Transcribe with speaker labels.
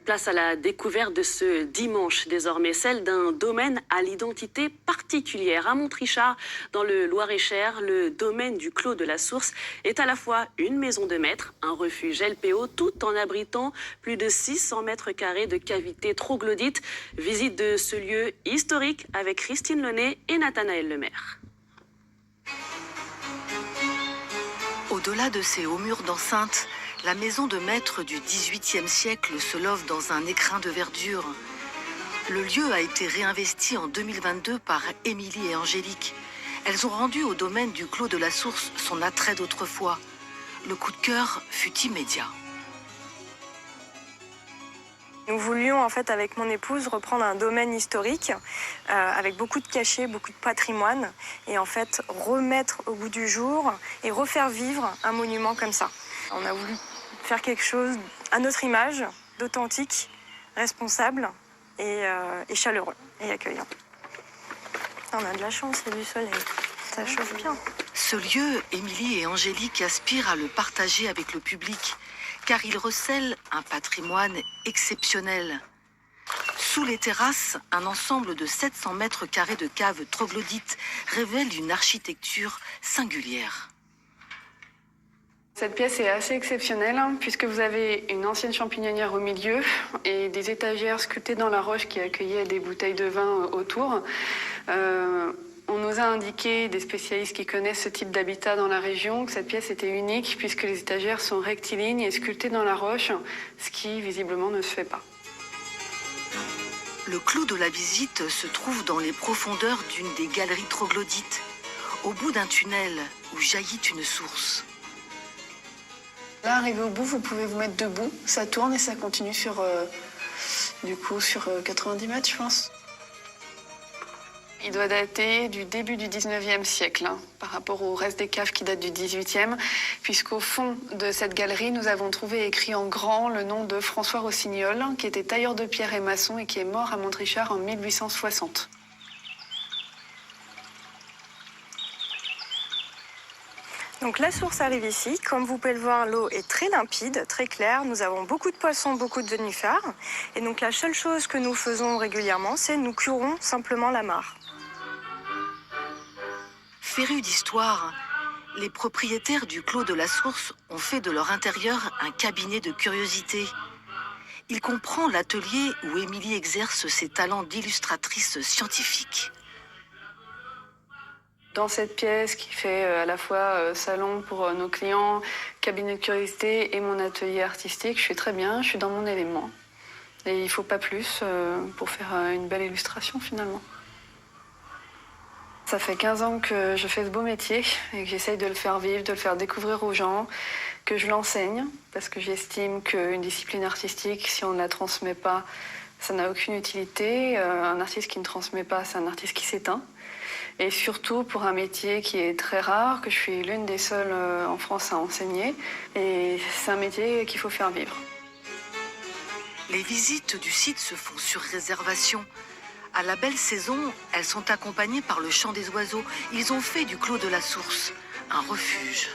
Speaker 1: Place à la découverte de ce dimanche, désormais celle d'un domaine à l'identité particulière. À Montrichard, dans le Loir-et-Cher, le domaine du Clos de la Source est à la fois une maison de maître, un refuge LPO, tout en abritant plus de 600 mètres carrés de cavités troglodytes. Visite de ce lieu historique avec Christine Launay et Nathanaël Lemaire.
Speaker 2: Au-delà de ces hauts murs d'enceinte, la maison de maître du XVIIIe siècle se love dans un écrin de verdure. Le lieu a été réinvesti en 2022 par Émilie et Angélique. Elles ont rendu au domaine du Clos de la Source son attrait d'autrefois. Le coup de cœur fut immédiat.
Speaker 3: Nous voulions en fait avec mon épouse reprendre un domaine historique avec beaucoup de cachets, beaucoup de patrimoine et en fait remettre au goût du jour et refaire vivre un monument comme ça. On a voulu faire quelque chose à notre image, d'authentique, responsable et chaleureux et accueillant. On a de la chance, il y a du soleil, ça chauffe bien.
Speaker 2: Ce lieu, Émilie et Angélique aspirent à le partager avec le public, car il recèle un patrimoine exceptionnel. Sous les terrasses, un ensemble de 700 mètres carrés de caves troglodytes révèle une architecture singulière.
Speaker 4: Cette pièce est assez exceptionnelle puisque vous avez une ancienne champignonnière au milieu et des étagères sculptées dans la roche qui accueillaient des bouteilles de vin autour. On nous a indiqué, des spécialistes qui connaissent ce type d'habitat dans la région, que cette pièce était unique puisque les étagères sont rectilignes et sculptées dans la roche, ce qui visiblement ne se fait pas.
Speaker 2: Le clou de la visite se trouve dans les profondeurs d'une des galeries troglodytes, au bout d'un tunnel où jaillit une source.
Speaker 4: Là, arrivé au bout, vous pouvez vous mettre debout, ça tourne et ça continue sur 90 mètres, je pense. Il doit dater du début du 19e siècle, par rapport au reste des caves qui datent du 18e, puisqu'au fond de cette galerie, nous avons trouvé écrit en grand le nom de François Rossignol, qui était tailleur de pierre et maçon et qui est mort à Montrichard en 1860.
Speaker 3: Donc la source arrive ici. Comme vous pouvez le voir, l'eau est très limpide, très claire. Nous avons beaucoup de poissons, beaucoup de nénuphars. Et donc la seule chose que nous faisons régulièrement, c'est nous curons simplement la mare.
Speaker 2: Férus d'histoire, les propriétaires du Clos de la Source ont fait de leur intérieur un cabinet de curiosités. Il comprend l'atelier où Émilie exerce ses talents d'illustratrice scientifique.
Speaker 4: Dans cette pièce qui fait à la fois salon pour nos clients, cabinet de curiosité et mon atelier artistique, je suis très bien, je suis dans mon élément. Et il ne faut pas plus pour faire une belle illustration finalement. Ça fait 15 ans que je fais ce beau métier et que j'essaye de le faire vivre, de le faire découvrir aux gens, que je l'enseigne, parce que j'estime qu'une discipline artistique, si on ne la transmet pas, ça n'a aucune utilité. Un artiste qui ne transmet pas, c'est un artiste qui s'éteint. Et surtout pour un métier qui est très rare, que je suis l'une des seules en France à enseigner. Et c'est un métier qu'il faut faire vivre.
Speaker 2: Les visites du site se font sur réservation. À la belle saison, elles sont accompagnées par le chant des oiseaux. Ils ont fait du Clos de la Source un refuge.